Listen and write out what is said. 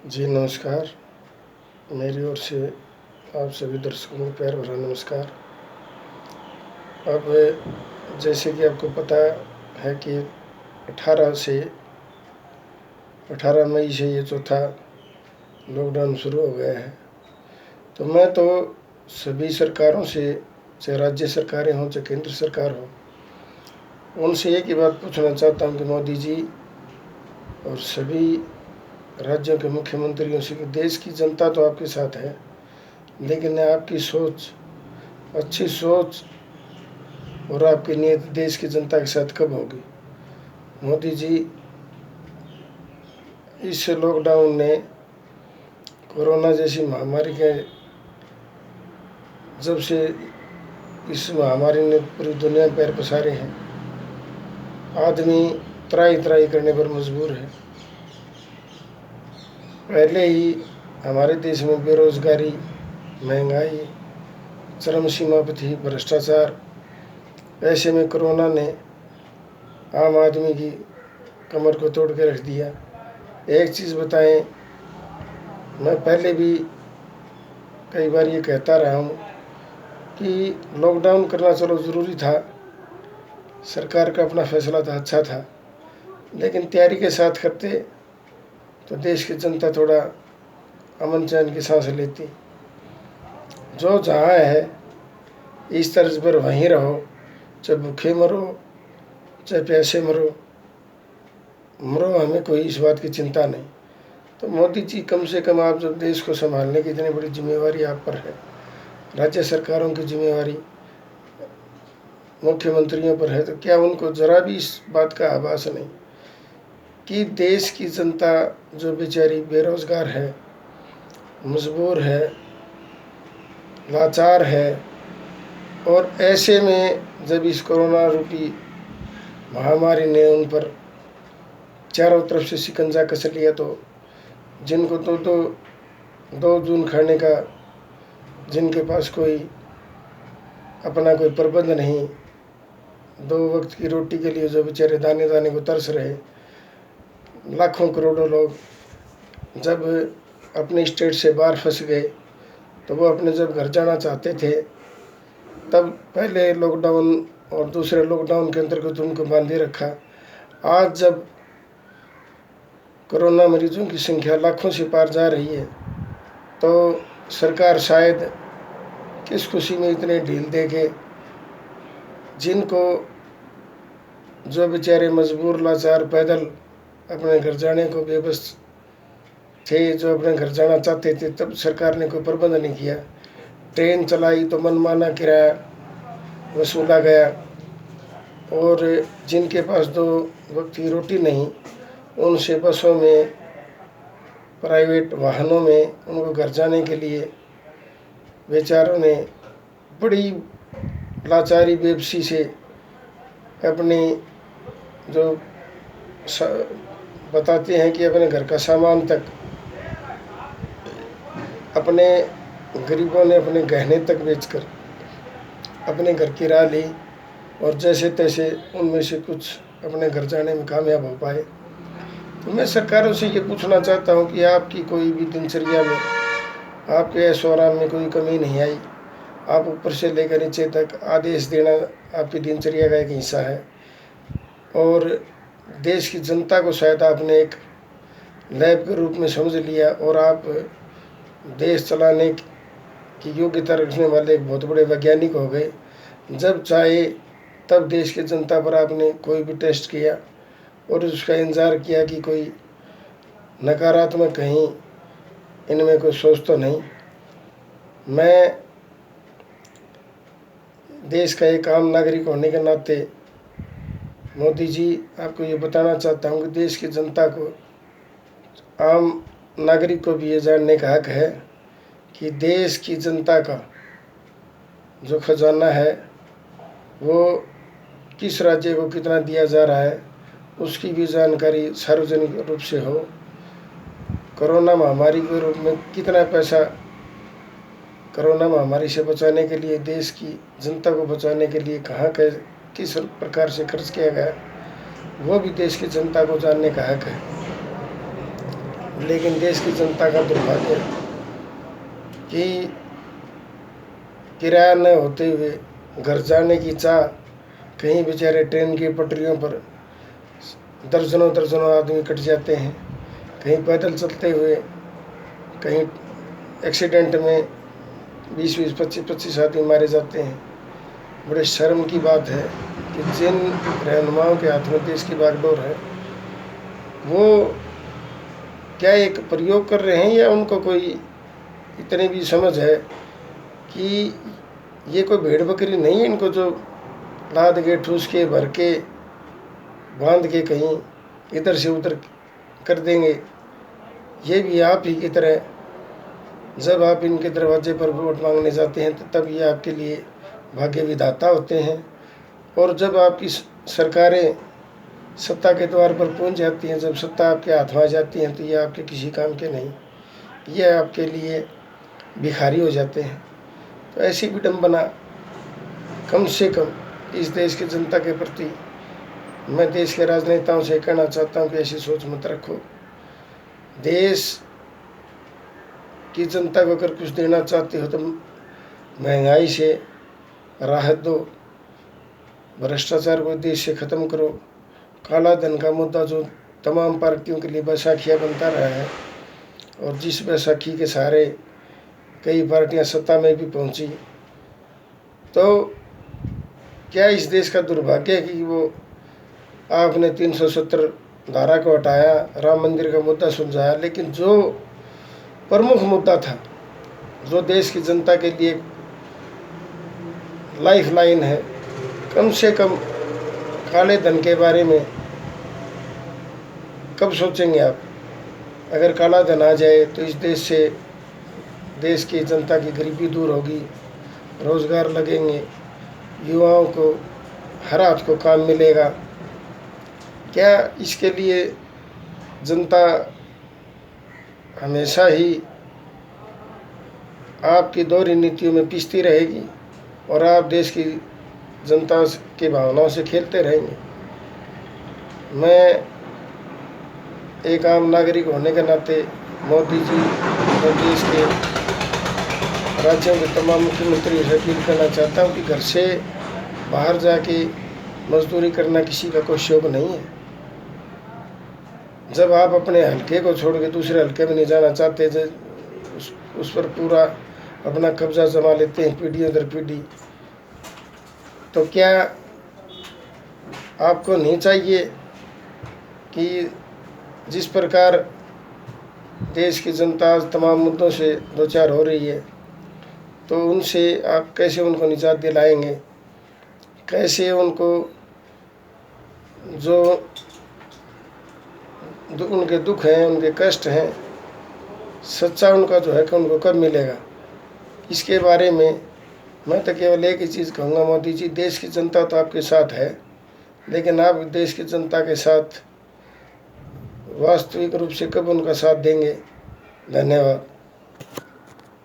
जी नमस्कार। मेरी ओर से आप सभी दर्शकों को प्यार भरा नमस्कार। अब जैसे कि आपको पता है कि 18 मई से ये चौथा लॉकडाउन शुरू हो गया है। तो मैं तो सभी सरकारों से, चाहे राज्य सरकारें हों चाहे केंद्र सरकार हो, उनसे एक ही बात पूछना चाहता हूँ कि मोदी जी और सभी राज्यों के मुख्यमंत्रियों से कि देश की जनता तो आपके साथ है, लेकिन आपकी सोच, अच्छी सोच और आपकी नीयत देश की जनता के साथ कब होगी। मोदी जी, इस लॉकडाउन ने, कोरोना जैसी महामारी के जब से इस महामारी ने पूरी दुनिया में पैर पसारे हैं, आदमी त्राही त्राही करने पर मजबूर है। पहले ही हमारे देश में बेरोजगारी, महंगाई चरम सीमा पर थी, भ्रष्टाचार। ऐसे में कोरोना ने आम आदमी की कमर को तोड़ के रख दिया। एक चीज़ बताएं, मैं पहले भी कई बार ये कहता रहा हूँ कि लॉकडाउन करना चलो ज़रूरी था, सरकार का अपना फैसला था, अच्छा था, लेकिन तैयारी के साथ करते तो देश की जनता थोड़ा अमन चैन की सांस लेती। जो जहाँ है इस तर्ज पर वहीं रहो, चाहे भूखे मरो चाहे प्यासे मरो, हमें कोई इस बात की चिंता नहीं। तो मोदी जी, कम से कम आप जब देश को संभालने की इतनी बड़ी जिम्मेवारी आप पर है, राज्य सरकारों की जिम्मेवारी मुख्यमंत्रियों पर है, तो क्या उनको ज़रा भी इस बात का आभास नहीं कि देश की जनता जो बेचारी बेरोजगार है, मजबूर है, लाचार है, और ऐसे में जब इस कोरोना रूपी महामारी ने उन पर चारों तरफ से शिकंजा कस लिया, तो जिनको दो जून खाने का, जिनके पास कोई अपना कोई प्रबंध नहीं, 2 वक्त की रोटी के लिए जो बेचारे दाने दाने को तरस रहे, लाखों करोड़ों लोग जब अपने स्टेट से बाहर फंस गए, तो वो अपने जब घर जाना चाहते थे, तब पहले लॉकडाउन और दूसरे लॉकडाउन के अंतर्गत उनको बांधे रखा। आज जब कोरोना मरीजों की संख्या लाखों से पार जा रही है, तो सरकार शायद किस खुशी में इतने ढील दे के जिनको, जो बेचारे मजबूर लाचार पैदल अपने घर जाने को बेबस थे, जो अपने घर जाना चाहते थे, तब सरकार ने कोई प्रबंध नहीं किया। ट्रेन चलाई तो मनमाना किराया वसूला गया, और जिनके पास 2 वक्त की रोटी नहीं, उनसे बसों में, प्राइवेट वाहनों में उनको घर जाने के लिए बेचारों ने बड़ी लाचारी बेबसी से अपनी, जो बताते हैं कि अपने घर का सामान तक, अपने गरीबों ने अपने गहने तक बेचकर अपने घर की राह ली, और जैसे तैसे उनमें से कुछ अपने घर जाने में कामयाब हो पाए। तो मैं सरकारों से ये पूछना चाहता हूँ कि आपकी कोई भी दिनचर्या में, आपके ऐशो आराम में कोई कमी नहीं आई। आप ऊपर से लेकर नीचे तक आदेश देना आपकी दिनचर्या का एक हिस्सा है, और देश की जनता को शायद आपने एक लैब के रूप में समझ लिया, और आप देश चलाने की योग्यता रखने वाले एक बहुत बड़े वैज्ञानिक हो गए। जब चाहे तब देश की जनता पर आपने कोई भी टेस्ट किया और उसका इंतज़ार किया कि कोई नकारात्मक कहीं इनमें कोई सोच तो नहीं। मैं देश का एक आम नागरिक होने के नाते मोदी जी, आपको ये बताना चाहता हूँ कि देश की जनता को, आम नागरिक को भी ये जानने का हक है कि देश की जनता का जो खजाना है वो किस राज्य को कितना दिया जा रहा है, उसकी भी जानकारी सार्वजनिक रूप से हो। कोरोना महामारी के रूप में कितना पैसा कोरोना महामारी से बचाने के लिए, देश की जनता को बचाने के लिए कहाँ किस प्रकार से खर्च किया गया, वो भी देश की जनता को जानने का हक है। लेकिन देश की जनता का दुर्भाग्य कि किराया न होते हुए घर जाने की चाह, कहीं बेचारे ट्रेन की पटरियों पर दर्जनों दर्जनों आदमी कट जाते हैं, कहीं पैदल चलते हुए, कहीं एक्सीडेंट में 20-20, 25-25 आदमी मारे जाते हैं। बड़े शर्म की बात है कि जिन रहनुमाओं के हाथ में देश की बागडोर है, वो क्या एक प्रयोग कर रहे हैं या उनको कोई इतनी भी समझ है कि ये कोई भेड़ बकरी नहीं है इनको जो लाद के ठूस के भर के बांध के कहीं इधर से उधर कर देंगे। ये भी आप ही की तरह जब आप इनके दरवाजे पर वोट मांगने जाते हैं तो तब ये आपके लिए भाग्य विधाता होते हैं, और जब आपकी सरकारें सत्ता के द्वार पर पहुंच जाती हैं, जब सत्ता आपके हाथ में आ जाती हैं, तो ये आपके किसी काम के नहीं, ये आपके लिए भिखारी हो जाते हैं। तो ऐसी विडंबना कम से कम इस देश की जनता के प्रति मैं देश के राजनेताओं से कहना चाहता हूँ कि ऐसी सोच मत रखो। देश की जनता को अगर कुछ देना चाहते हो तो महंगाई से राहत दो, भ्रष्टाचार को देश से ख़त्म करो, काला धन का मुद्दा जो तमाम पार्टियों के लिए बैसाखियाँ बनता रहा है, और जिस बैसाखी के सहारे कई पार्टियां सत्ता में भी पहुंची, तो क्या इस देश का दुर्भाग्य है कि वो आपने 370 धारा को हटाया, राम मंदिर का मुद्दा सुलझाया, लेकिन जो प्रमुख मुद्दा था, जो देश की जनता के लिए लाइफ लाइन है, कम से कम काले धन के बारे में कब सोचेंगे आप? अगर काला धन आ जाए तो इस देश से देश की जनता की गरीबी दूर होगी, रोज़गार लगेंगे, युवाओं को हर हाथ को काम मिलेगा। क्या इसके लिए जनता हमेशा ही आपकी दोहरी नीतियों में पिसती रहेगी और आप देश की जनता की भावनाओं से खेलते रहेंगे? मैं एक आम नागरिक होने के नाते मोदी जी और देश के राज्यों के तमाम मुख्यमंत्रियों से अपील करना चाहता हूँ कि घर से बाहर जाके मजदूरी करना किसी का कोई शौक नहीं है। जब आप अपने हल्के को छोड़ के दूसरे हल्के में नहीं जाना चाहते, उस पर पूरा अपना कब्जा जमा लेते हैं पीढ़ियों दर पीढ़ी, तो क्या आपको नहीं चाहिए कि जिस प्रकार देश की जनता तमाम मुद्दों से दो चार हो रही है, तो उनसे आप कैसे उनको निजात दिलाएंगे? कैसे उनको जो उनके दुख हैं, उनके कष्ट हैं, सच्चा उनका जो है कि उनको कब मिलेगा? इसके बारे में मैं तो केवल एक ही चीज़ कहूँगा, मोदी जी, देश की जनता तो आपके साथ है, लेकिन आप देश की जनता के साथ वास्तविक रूप से कब उनका साथ देंगे? धन्यवाद।